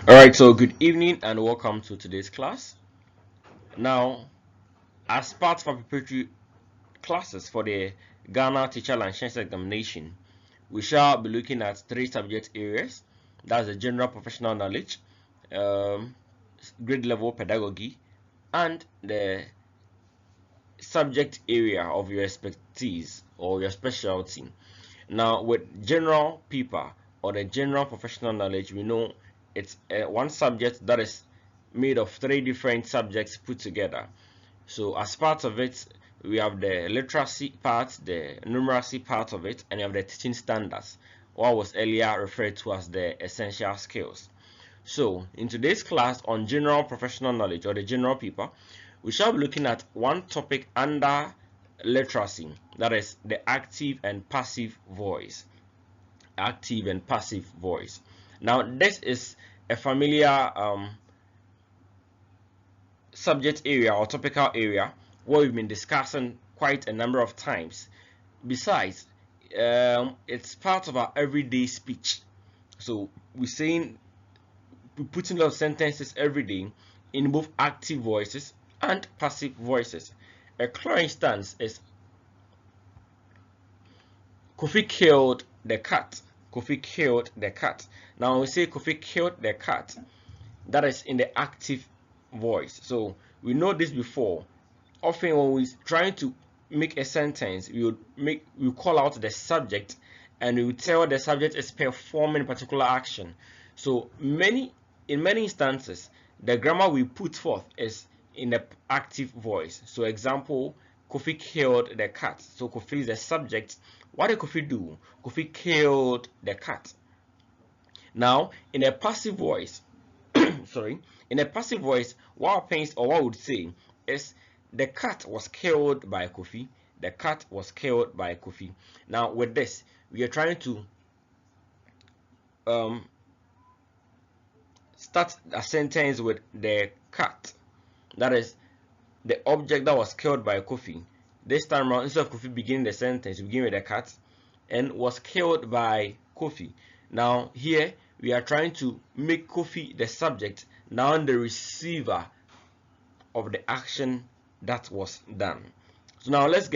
Alright, so good evening and welcome to today's class. Now, as part of our preparatory classes for the Ghana Teacher License Examination, we shall be looking at three subject areas. That's the general professional knowledge, grade level pedagogy, and the subject area of your expertise or your specialty. Now, with general paper or the general professional knowledge, we know it's one subject that is made of three different subjects put together. So as part of it, we have the literacy part, the numeracy part of it, and you have the teaching standards, what was earlier referred to as the essential skills. So in today's class on general professional knowledge or the general paper, we shall be looking at one topic under literacy, that is the active and passive voice. Active and passive voice. Now this is a familiar subject area or topical area what we've been discussing quite a number of times. Besides, it's part of our everyday speech. So we're putting a lot of sentences every day in both active voices and passive voices. A clear instance is Kofi killed the cat. Kofi killed the cat. Now when we say Kofi killed the cat, that is in the active voice. So we know this before. Often when we're trying to make a sentence, we call out the subject and we tell the subject is performing a particular action. So in many instances, the grammar we put forth is in the active voice. So example, Kofi killed the cat. So Kofi is the subject. What did Kofi do? Kofi killed the cat. Now in a passive voice, sorry, in a passive voice, what happens or what would say is the cat was killed by Kofi. The cat was killed by Kofi. Now with this, we are trying to start a sentence with the cat. That is the object that was killed by Kofi. This time around, instead of Kofi beginning the sentence, we begin with the cat and was killed by Kofi. Now here we are trying to make Kofi the subject, now the receiver of the action that was done. So now let's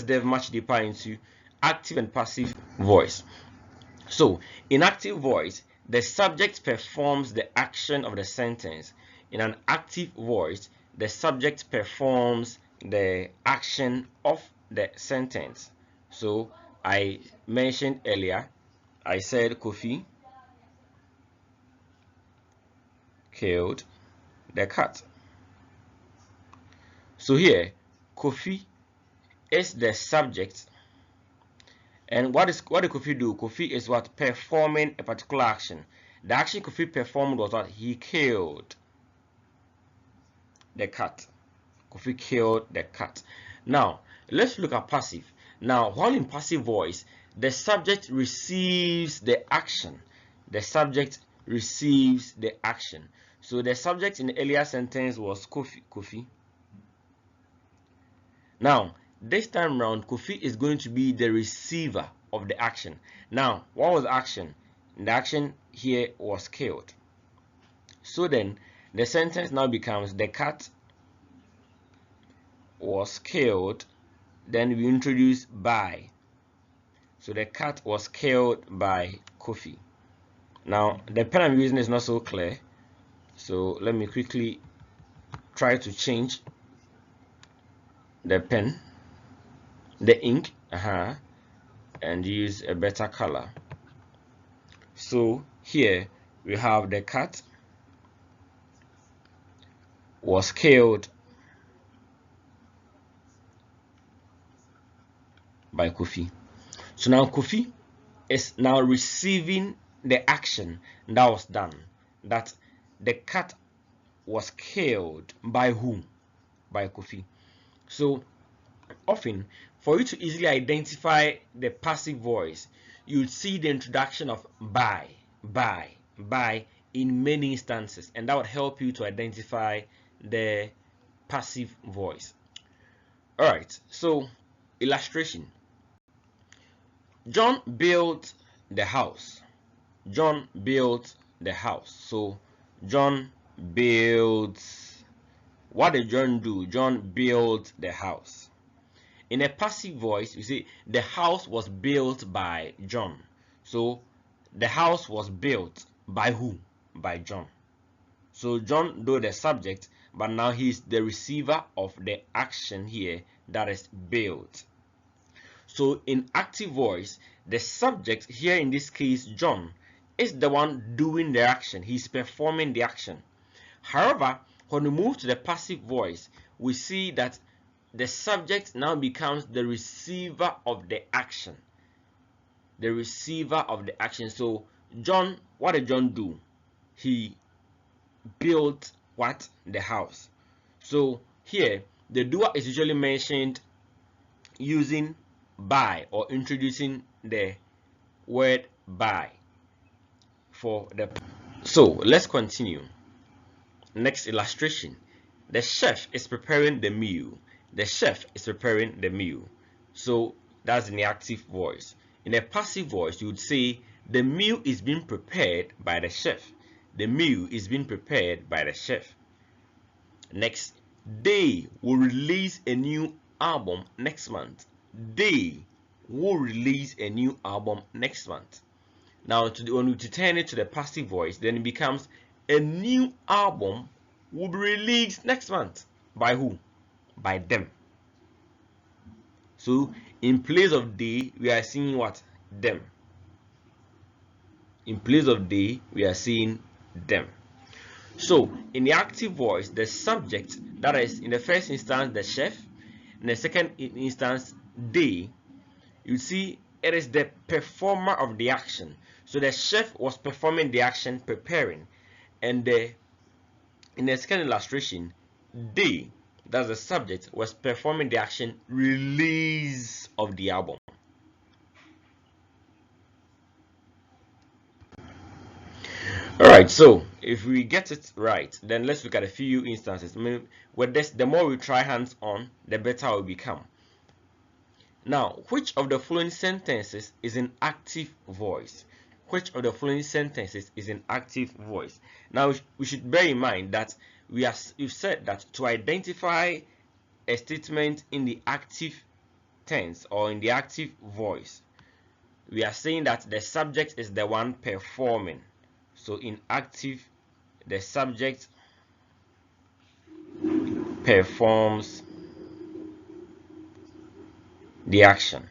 delve much deeper into active and passive voice. So in active voice, the subject performs the action of the sentence. In an active voice, the subject performs the action of the sentence. So I mentioned earlier, I said Kofi killed the cat. So here, Kofi is the subject, and what did Kofi do? Kofi is what? Performing a particular action. The action Kofi performed was what? He killed the cat. Kofi killed the cat. Now let's look at passive. Now while in passive voice, the subject receives the action. The subject receives the action. So the subject in the earlier sentence was Kofi. Now this time around, Kofi is going to be the receiver of the action. Now what was the action? The action here was killed. So then the sentence now becomes the cat was killed, then we introduce by. So the cat was killed by Kofi. Now the pen I'm using is not so clear, so let me quickly try to change the pen, the ink, and use a better color. So here we have the cat was killed by Kofi. So now Kofi is now receiving the action that was done, that the cat was killed by whom? By Kofi. So often, for you to easily identify the passive voice, you'll see the introduction of by in many instances, and that would help you to identify the passive voice. Alright, so illustration. John built the house. John built the house. So John builds. What did John do? John built the house. In a passive voice, you see the house was built by John. So the house was built by who? By John. So John, though the subject, but now he's the receiver of the action here that is built. So in active voice, the subject here, in this case John, is the one doing the action. He's performing the action. However, when we move to the passive voice, we see that the subject now becomes the receiver of the action. The receiver of the action. So John, what did John do? He built what? The house. So here the doer is usually mentioned using by, or introducing the word by for the. So let's continue. Next illustration. The chef is preparing the meal. The chef is preparing the meal. So that's in the active voice. In a passive voice, you would say the meal is being prepared by the chef. The meal is being prepared by the chef. Next, they will release a new album next month. They will release a new album next month. Now, when we turn it to the passive voice, then it becomes a new album will be released next month. By who? By them. So in place of they, we are seeing what? Them. In place of they, we are seeing them. So in the active voice, the subject, that is in the first instance the chef, in the second instance they, you see it is the performer of the action. So the chef was performing the action, preparing, and in the second illustration, they, that's the subject, was performing the action, release of the album. Alright, so if we get it right, then let's look at a few instances. I mean, with this, the more we try hands on, the better it will become. Now, which of the following sentences is in active voice? Which of the following sentences is in active voice? Now, we should bear in mind that we've said that to identify a statement in the active tense or in the active voice, we are saying that the subject is the one performing. So in active, the subject performs the action.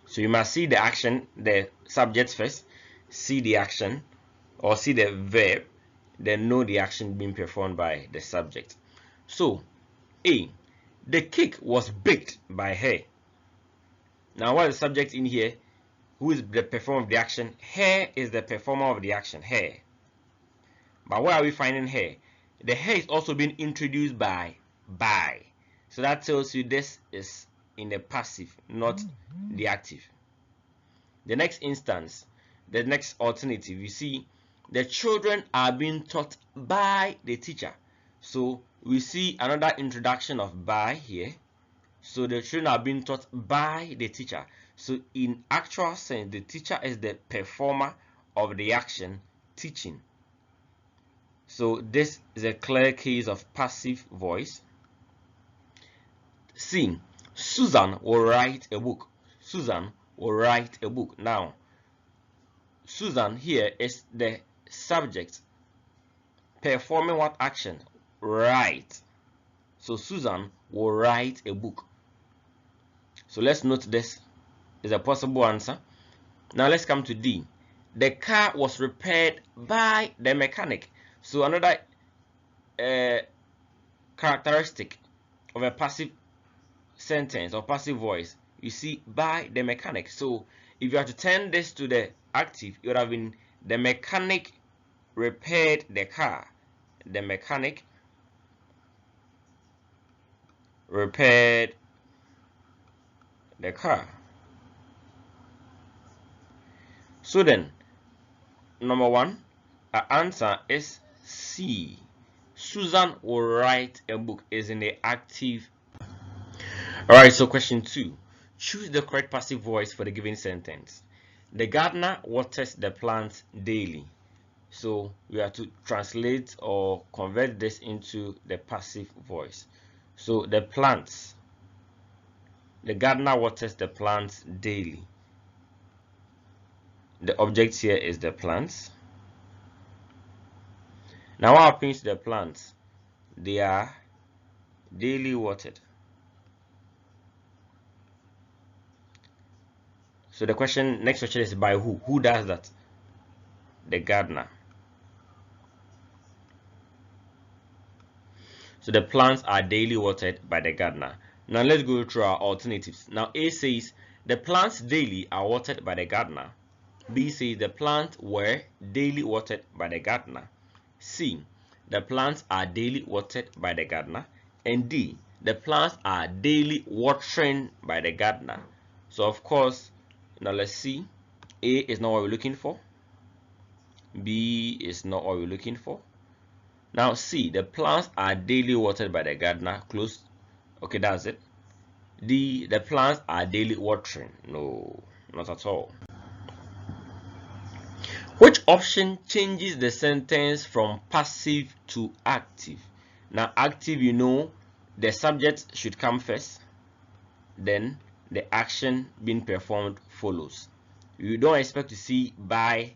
So you must see the action, the subject first, see the action or see the verb, then know the action being performed by the subject. So A, the cake was baked by her. Now what is the subject in here? Who is the performer of the action? Her is the performer of the action, her. But where are we finding her? The her is also being introduced by. So that tells you this is in the passive, not the active. The next instance, the next alternative, you see the children are being taught by the teacher. So we see another introduction of by here. So the children are being taught by the teacher. So in actual sense, the teacher is the performer of the action, teaching. So this is a clear case of passive voice. C, Susan will write a book. Susan will write a book. Now, Susan here is the subject performing what action? Write. So Susan will write a book. So let's note this is a possible answer. Now let's come to D. The car was repaired by the mechanic. So another characteristic of a passive sentence or passive voice, you see by the mechanic. So if you have to turn this to the active, it would have been the mechanic repaired the car. The mechanic repaired the car. So then, number one, our answer is C. Susan will write a book is in the active. Alright, so question 2. Choose the correct passive voice for the given sentence. The gardener waters the plants daily. So we have to translate or convert this into the passive voice. So the gardener waters the plants daily. The object here is the plants. Now what happens to the plants? They are daily watered. So the next question is by who? Who does that? The gardener. So the plants are daily watered by the gardener. Now let's go through our alternatives. Now A says the plants daily are watered by the gardener. B says the plants were daily watered by the gardener. C, the plants are daily watered by the gardener. And D, the plants are daily watering by the gardener. So of course, now let's see. A is not what we're looking for. B is not what we're looking for. Now C, the plants are daily watered by the gardener. Close. Okay, that's it. D, the plants are daily watering. No, not at all. Which option changes the sentence from passive to active? Now active, you know, the subject should come first, then the action being performed follows. You don't expect to see by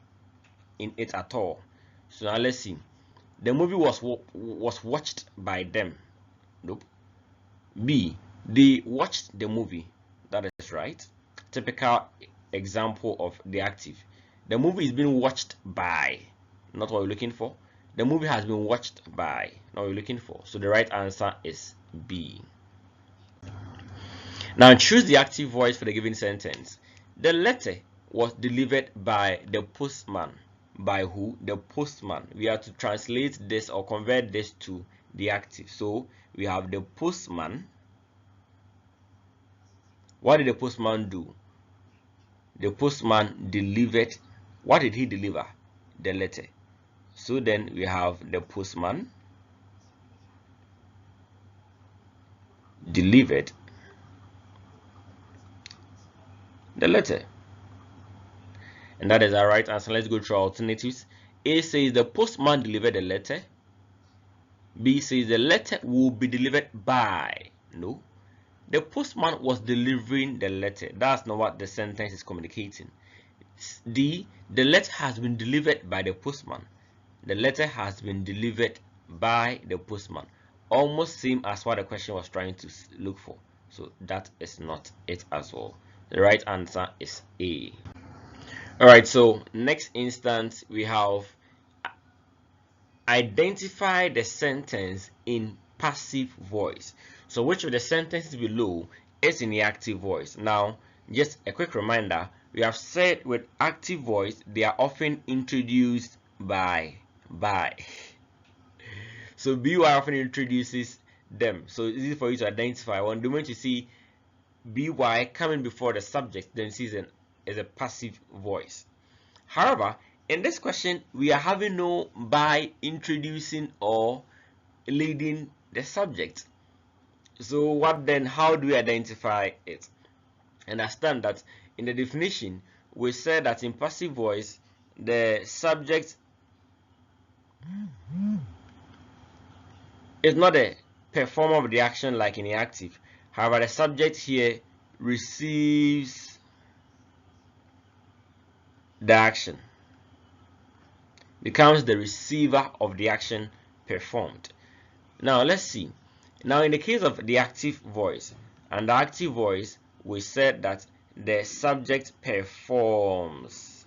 in it at all. So now let's see. The movie was watched by them. Nope. B, they watched the movie. That is right. Typical example of the active. The movie is being watched by, not what we're looking for. The movie has been watched by, not what we're looking for. So the right answer is B. Now choose the active voice for the given sentence. The letter was delivered by the postman. By who? The postman. We have to translate this or convert this to the active. So we have the postman. What did the postman do? The postman delivered. What did he deliver? The letter. So then we have the postman delivered the letter. And that is our right answer. Let's go through our alternatives. A says the postman delivered the letter. B says the letter will be delivered by. No. The postman was delivering the letter. That's not what the sentence is communicating. D, the letter has been delivered by the postman. The letter has been delivered by the postman. Almost same as what the question was trying to look for. So that is not it as well. The right answer is A. Alright, so next instance we have identify the sentence in passive voice. So which of the sentences below is in the active voice? Now, just a quick reminder, we have said with active voice, they are often introduced by. So BY often introduces them. So it's easy for you to identify. When the moment you see BY coming before the subject, then see is a passive voice. However, in this question, we are having no by introducing or leading the subject. So what then? How do we identify it? Understand that in the definition, we said that in passive voice, the subject is not a performer of the action like in the active. However, the subject here receives the action, becomes the receiver of the action performed. Now let's see. Now in the case of the active voice, and the active voice, we said that the subject performs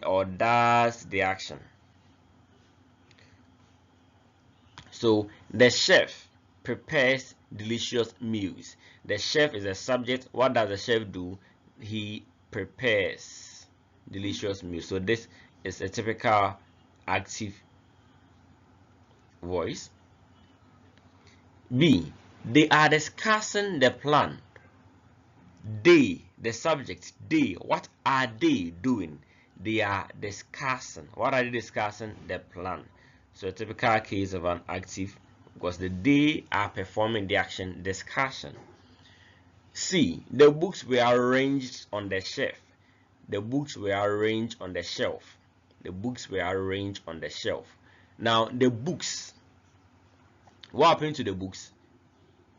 or does the action. So the chef prepares delicious meals. The chef is a subject. What does the chef do? He prepares delicious meals. So this is a typical active voice. B, they are discussing the plan. They, the subject, they, what are they doing? They are discussing. What are they discussing? The plan. So a typical case of an active, because the they are performing the action discussion. C, the books were arranged on the shelf. The books were arranged on the shelf. The books were arranged on the shelf. Now the books, what happened to the books?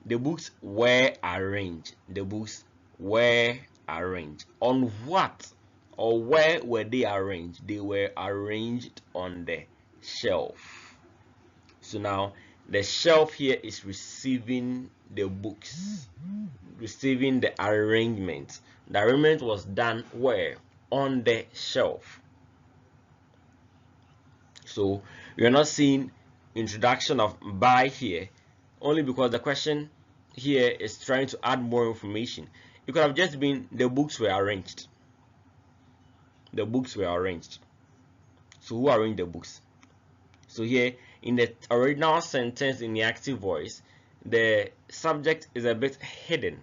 The books were arranged. The books were arranged on what, or where were they arranged? They were arranged on the shelf. So now the shelf here is receiving the books, receiving the arrangement. The arrangement was done where? On the shelf. So you're not seeing introduction of by here, only because the question here is trying to add more information. It could have just been the books were arranged. The books were arranged. So who arranged the books? So here in the original sentence in the active voice, the subject is a bit hidden,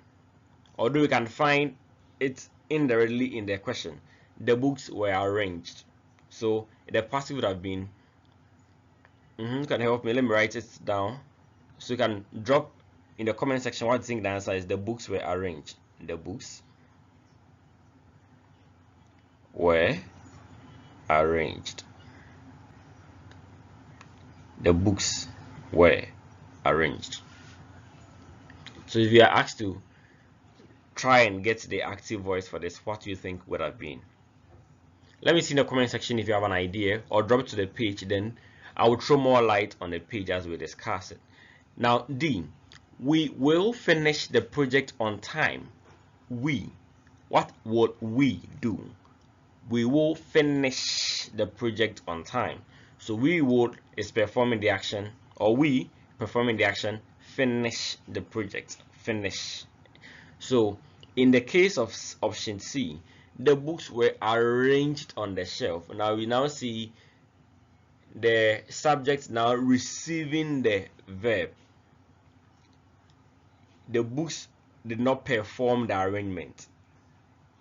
although we can find it indirectly in the question. The books were arranged. So the passive would have been, can help me? Let me write it down. So you can drop in the comment section what you think the answer is. The books were arranged. The books were arranged. The books were arranged. So if you are asked to try and get the active voice for this, what do you think would have been? Let me see in the comment section if you have an idea, or drop it to the page, then I will throw more light on the page as we discuss it. Now D, we will finish the project on time. We, what would we do? We will finish the project on time. So we would is performing the action, or we performing the action, finish the project, finish. So in the case of option C, the books were arranged on the shelf. Now we now see the subject now receiving the verb. The books did not perform the arrangement.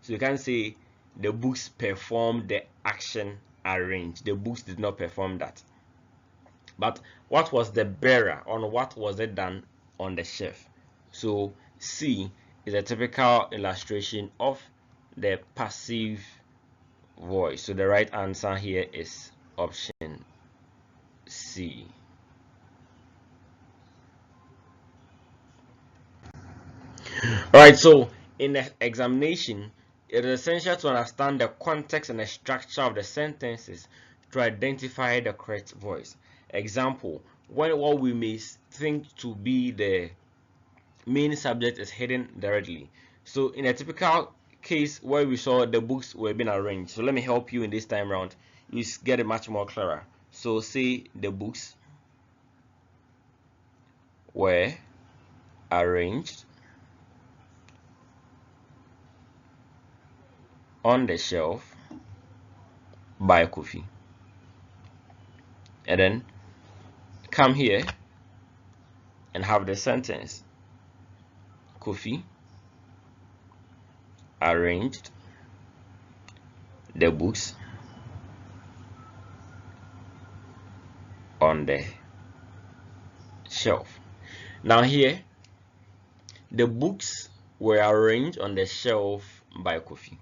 So you can say the books performed the action arranged. The books did not perform that. But what was the bearer, on what was it done on the shelf? So C is a typical illustration of the passive voice. So the right answer here is option C. Alright, so in the examination, it is essential to understand the context and the structure of the sentences to identify the correct voice. Example, when what we may think to be the main subject is hidden directly. So in a typical case where we saw the books were being arranged, so let me help you in this time round, you get it much more clearer. So say the books were arranged on the shelf by Kofi, and then come here and have the sentence: Kofi arranged the books on the shelf. Now here, the books were arranged on the shelf by Kofi.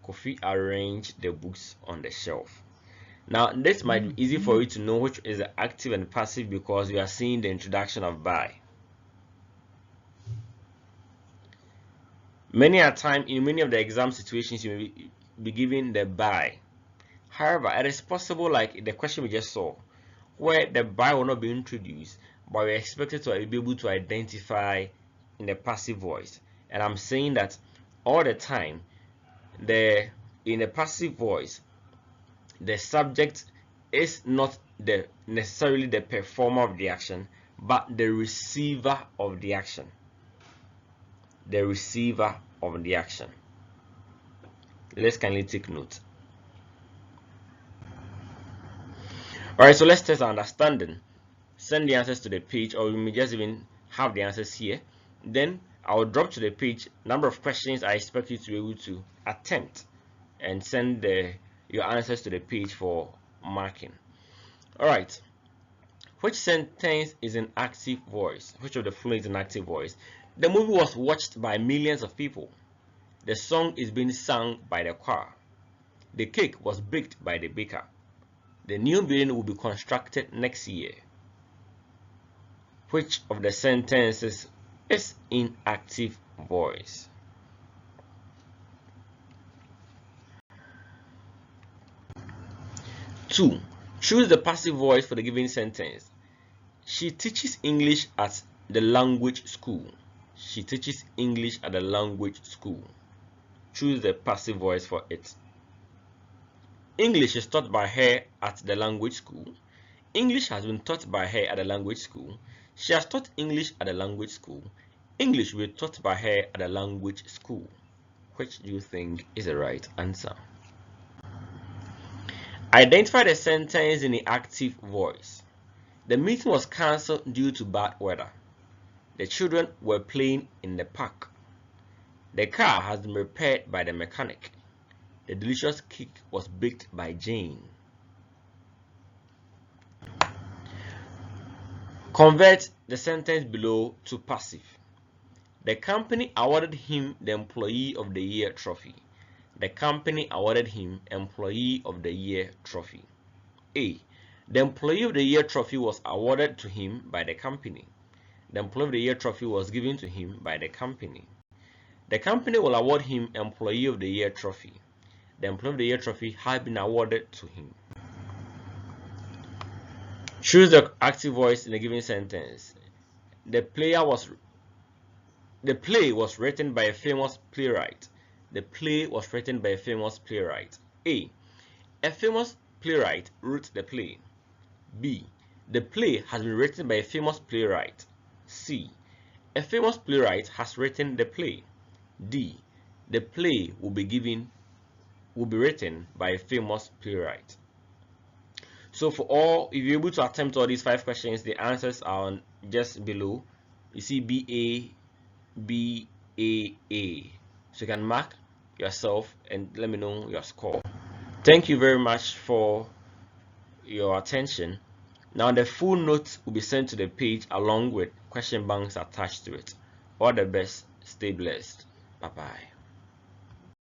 Kofi arranged the books on the shelf. Now this might be easy for you to know which is the active and passive, because you are seeing the introduction of by. Many a time in many of the exam situations you may be given the by. However, it is possible, like the question we just saw, where the by will not be introduced, but we're expected to be able to identify in the passive voice. And I'm saying that all the time, in the passive voice, the subject is not necessarily the performer of the action, but the receiver of the action. The receiver of the action. Let's kindly take note. Alright, so let's test our understanding. Send the answers to the page, or we may just even have the answers here. Then I'll drop to the page number of questions I expect you to be able to attempt, and send your answers to the page for marking. Alright, which sentence is an active voice? Which of the following is an active voice? The movie was watched by millions of people. The song is being sung by the choir. The cake was baked by the baker. The new building will be constructed next year. Which of the sentences is in active voice? Two, choose the passive voice for the given sentence. She teaches English at the language school. She teaches English at the language school. Choose the passive voice for it. English is taught by her at the language school. English has been taught by her at the language school. She has taught English at the language school. English will be taught by her at the language school. Which do you think is the right answer? Identify the sentence in the active voice. The meeting was cancelled due to bad weather. The children were playing in the park. The car has been repaired by the mechanic. The delicious cake was baked by Jane. Convert the sentence below to passive. The company awarded him the Employee of the Year trophy. The company awarded him Employee of the Year trophy. A. The Employee of the Year trophy was awarded to him by the company. The Employee of the Year trophy was given to him by the company. The company will award him Employee of the Year trophy. The Employee of the Year trophy has been awarded to him. Choose the active voice in the given sentence. The play was written by a famous playwright. The play was written by a famous playwright. A. A famous playwright wrote the play. B. The play has been written by a famous playwright. C. A famous playwright has written the play. D. The play will be written by a famous playwright. So if you're able to attempt all these 5 questions, the answers are just below. You see BA, BAA. So you can mark yourself and let me know your score. Thank you very much for your attention. Now the full notes will be sent to the page along with question banks attached to it. All the best. Stay blessed. Bye bye.